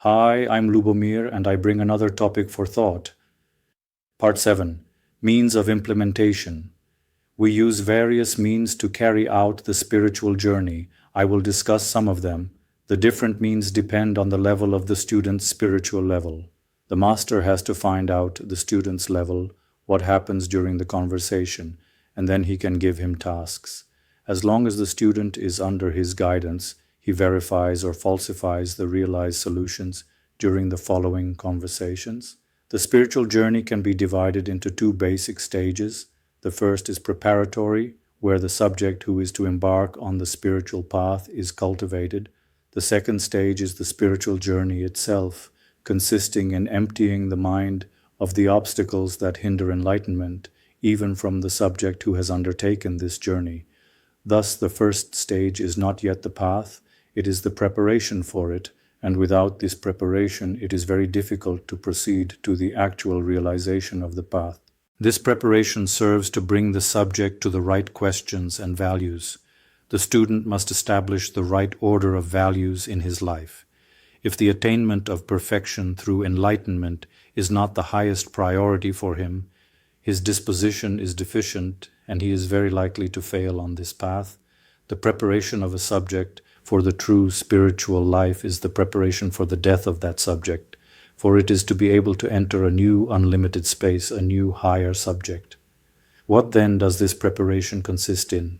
Hi, I'm Lubomir, and I bring another topic for thought. Part 7 Means of Implementation. We use various means to carry out the spiritual journey. I will discuss some of them. The different means depend on the level of the student's spiritual level. The master has to find out the student's level, what happens during the conversation, and then he can give him tasks. As long as the student is under his guidance, he verifies or falsifies the realized solutions during the following conversations. The spiritual journey can be divided into two basic stages. The first is preparatory, where the subject who is to embark on the spiritual path is cultivated. The second stage is the spiritual journey itself, consisting in emptying the mind of the obstacles that hinder enlightenment, even from the subject who has undertaken this journey. Thus, the first stage is not yet the path, it is the preparation for it, and without this preparation, it is very difficult to proceed to the actual realization of the path. This preparation serves to bring the subject to the right questions and values. The student must establish the right order of values in his life. If the attainment of perfection through enlightenment is not the highest priority for him, his disposition is deficient and he is very likely to fail on this path. The preparation of a subject for the true spiritual life is the preparation for the death of that subject, for it is to be able to enter a new unlimited space, a new higher subject. What then does this preparation consist in?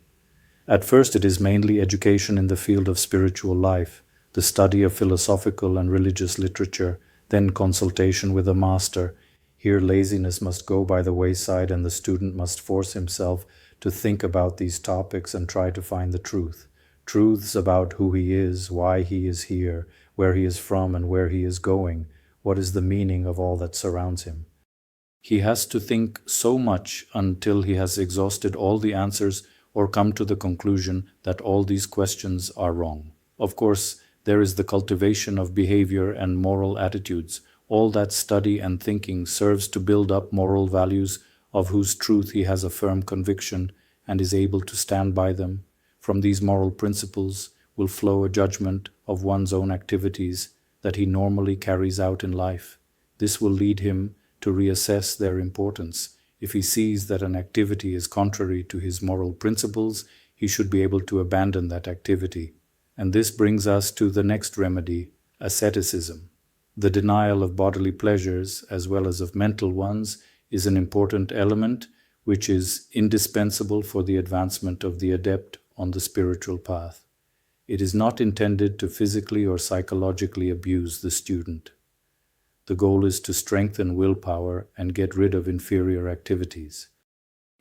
At first it is mainly education in the field of spiritual life, the study of philosophical and religious literature, then consultation with a master. Here laziness must go by the wayside and the student must force himself to think about these topics and try to find the truth. Truths about who he is, why he is here, where he is from and where he is going, what is the meaning of all that surrounds him. He has to think so much until he has exhausted all the answers or come to the conclusion that all these questions are wrong. Of course, there is the cultivation of behavior and moral attitudes. All that study and thinking serves to build up moral values of whose truth he has a firm conviction and is able to stand by them. From these moral principles will flow a judgment of one's own activities that he normally carries out in life. This will lead him to reassess their importance. If he sees that an activity is contrary to his moral principles, he should be able to abandon that activity. And this brings us to the next remedy, asceticism. The denial of bodily pleasures, as well as of mental ones, is an important element which is indispensable for the advancement of the adept on the spiritual path. It is not intended to physically or psychologically abuse the student. The goal is to strengthen willpower and get rid of inferior activities.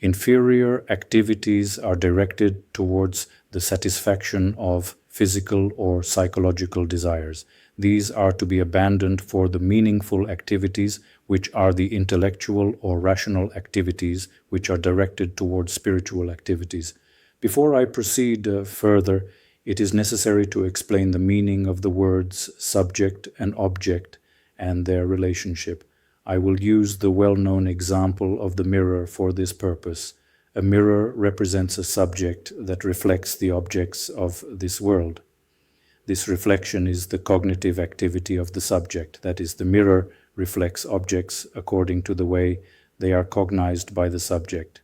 Inferior activities are directed towards the satisfaction of physical or psychological desires. These are to be abandoned for the meaningful activities, which are the intellectual or rational activities, which are directed towards spiritual activities. Before I proceed further, it is necessary to explain the meaning of the words subject and object and their relationship. I will use the well-known example of the mirror for this purpose. A mirror represents a subject that reflects the objects of this world. This reflection is the cognitive activity of the subject, that is, the mirror reflects objects according to the way they are cognized by the subject.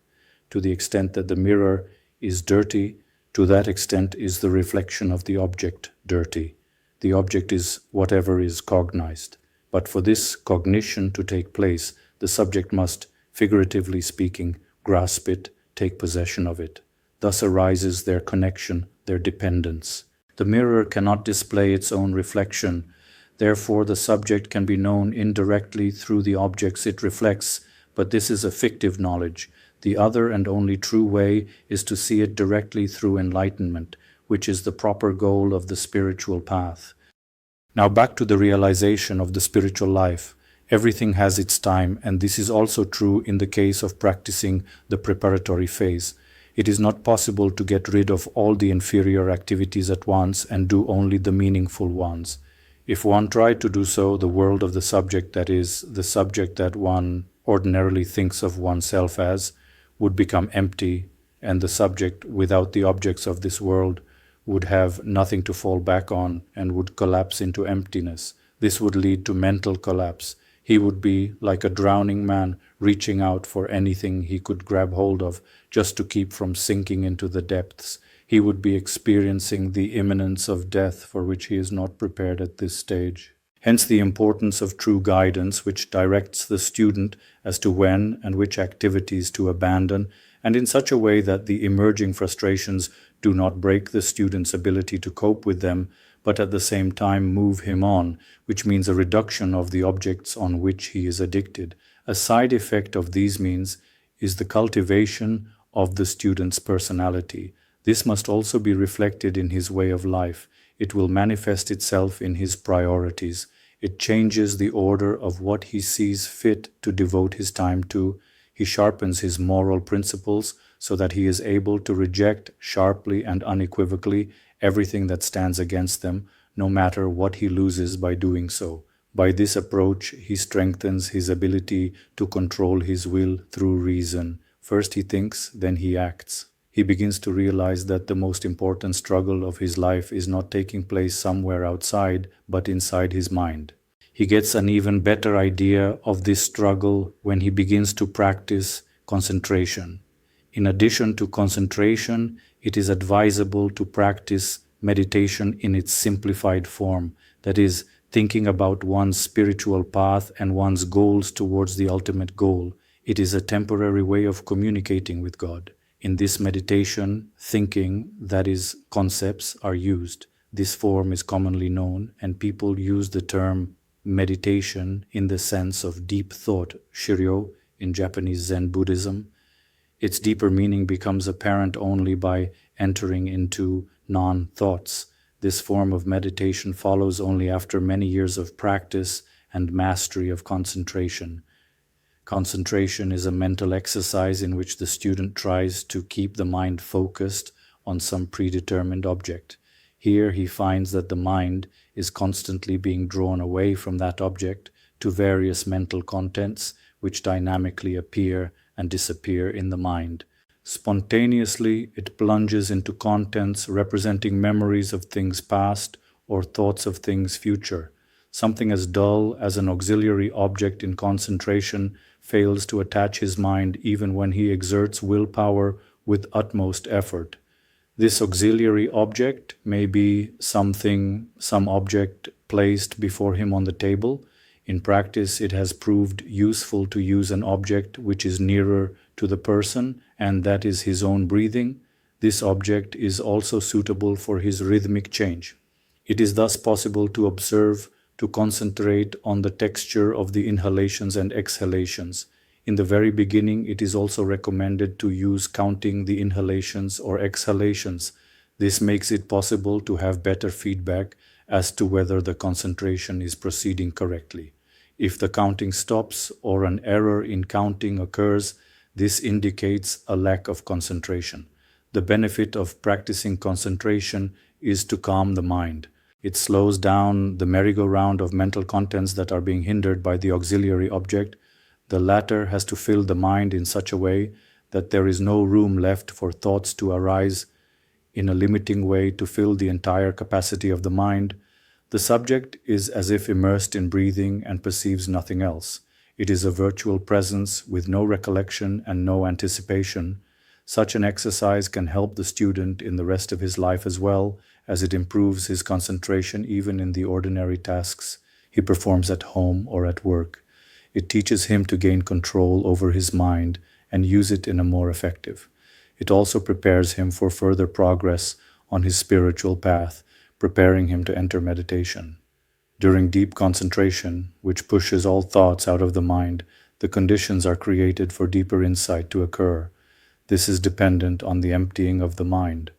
To the extent that the mirror is dirty, to that extent is the reflection of the object dirty. The object is whatever is cognized. But for this cognition to take place, the subject must, figuratively speaking, grasp it, take possession of it. Thus arises their connection, their dependence. The mirror cannot display its own reflection. Therefore, the subject can be known indirectly through the objects it reflects, but this is a fictive knowledge. The other and only true way is to see it directly through enlightenment, which is the proper goal of the spiritual path. Now back to the realization of the spiritual life. Everything has its time, and this is also true in the case of practicing the preparatory phase. It is not possible to get rid of all the inferior activities at once and do only the meaningful ones. If one tried to do so, the world of the subject, that is, the subject that one ordinarily thinks of oneself as, would become empty, and the subject without the objects of this world would have nothing to fall back on and would collapse into emptiness. This would lead to mental collapse. He would be like a drowning man reaching out for anything he could grab hold of just to keep from sinking into the depths. He would be experiencing the imminence of death for which he is not prepared at this stage. Hence the importance of true guidance, which directs the student as to when and which activities to abandon, and in such a way that the emerging frustrations do not break the student's ability to cope with them, but at the same time move him on, which means a reduction of the objects on which he is addicted. A side effect of these means is the cultivation of the student's personality. This must also be reflected in his way of life. It will manifest itself in his priorities. It changes the order of what he sees fit to devote his time to. He sharpens his moral principles so that he is able to reject sharply and unequivocally everything that stands against them, no matter what he loses by doing so. By this approach, he strengthens his ability to control his will through reason. First he thinks, then he acts. He begins to realize that the most important struggle of his life is not taking place somewhere outside, but inside his mind. He gets an even better idea of this struggle when he begins to practice concentration. In addition to concentration, it is advisable to practice meditation in its simplified form, that is, thinking about one's spiritual path and one's goals towards the ultimate goal. It is a temporary way of communicating with God. In this meditation, thinking, that is, concepts, are used. This form is commonly known, and people use the term meditation in the sense of deep thought, shiryo, in Japanese Zen Buddhism. Its deeper meaning becomes apparent only by entering into non-thoughts. This form of meditation follows only after many years of practice and mastery of concentration. Concentration is a mental exercise in which the student tries to keep the mind focused on some predetermined object. Here he finds that the mind is constantly being drawn away from that object to various mental contents which dynamically appear and disappear in the mind. Spontaneously, it plunges into contents representing memories of things past or thoughts of things future. Something as dull as an auxiliary object in concentration fails to attach his mind even when he exerts willpower with utmost effort. This auxiliary object may be some object placed before him on the table. In practice, it has proved useful to use an object which is nearer to the person, and that is his own breathing. This object is also suitable for his rhythmic change. It is thus possible to observe, to concentrate on the texture of the inhalations and exhalations. In the very beginning, it is also recommended to use counting the inhalations or exhalations. This makes it possible to have better feedback as to whether the concentration is proceeding correctly. If the counting stops or an error in counting occurs, this indicates a lack of concentration. The benefit of practicing concentration is to calm the mind. It slows down the merry-go-round of mental contents that are being hindered by the auxiliary object. The latter has to fill the mind in such a way that there is no room left for thoughts to arise in a limiting way to fill the entire capacity of the mind. The subject is as if immersed in breathing and perceives nothing else. It is a virtual presence with no recollection and no anticipation. Such an exercise can help the student in the rest of his life as well, as it improves his concentration even in the ordinary tasks he performs at home or at work. It teaches him to gain control over his mind and use it in a more effective. It also prepares him for further progress on his spiritual path, preparing him to enter meditation. During deep concentration, which pushes all thoughts out of the mind, the conditions are created for deeper insight to occur. This is dependent on the emptying of the mind.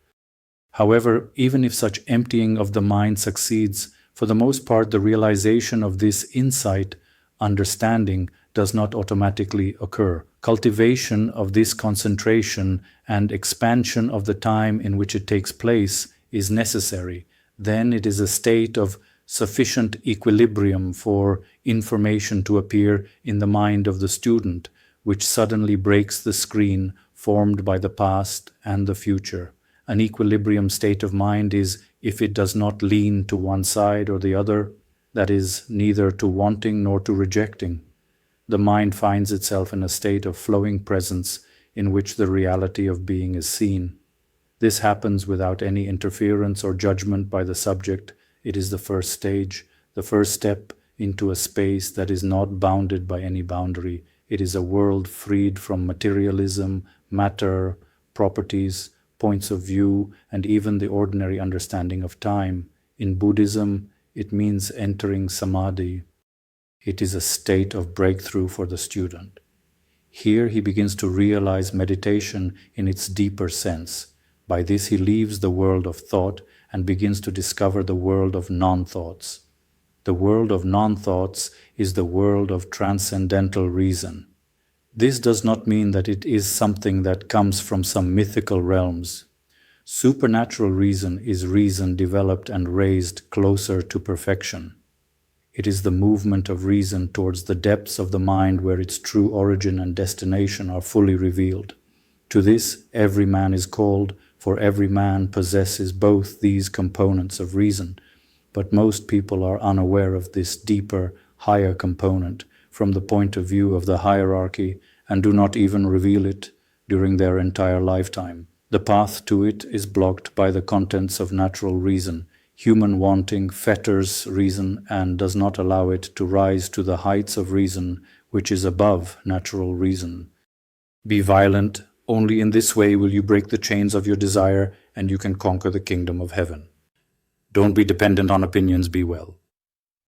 However, even if such emptying of the mind succeeds, for the most part the realization of this insight, understanding, does not automatically occur. Cultivation of this concentration and expansion of the time in which it takes place is necessary. Then it is a state of sufficient equilibrium for information to appear in the mind of the student, which suddenly breaks the screen formed by the past and the future. An equilibrium state of mind is if it does not lean to one side or the other, that is, neither to wanting nor to rejecting. The mind finds itself in a state of flowing presence in which the reality of being is seen. This happens without any interference or judgment by the subject. It is the first stage, the first step into a space that is not bounded by any boundary. It is a world freed from materialism, matter, properties, points of view, and even the ordinary understanding of time. In Buddhism, it means entering samadhi. It is a state of breakthrough for the student. Here he begins to realize meditation in its deeper sense. By this he leaves the world of thought and begins to discover the world of non-thoughts. The world of non-thoughts is the world of transcendental reason. This does not mean that it is something that comes from some mythical realms. Supernatural reason is reason developed and raised closer to perfection. It is the movement of reason towards the depths of the mind where its true origin and destination are fully revealed. To this every man is called, for every man possesses both these components of reason, but most people are unaware of this deeper, higher component from the point of view of the hierarchy and do not even reveal it during their entire lifetime. The path to it is blocked by the contents of natural reason. Human wanting fetters reason and does not allow it to rise to the heights of reason which is above natural reason. Be violent. Only in this way will you break the chains of your desire and you can conquer the kingdom of heaven. Don't be dependent on opinions, be well.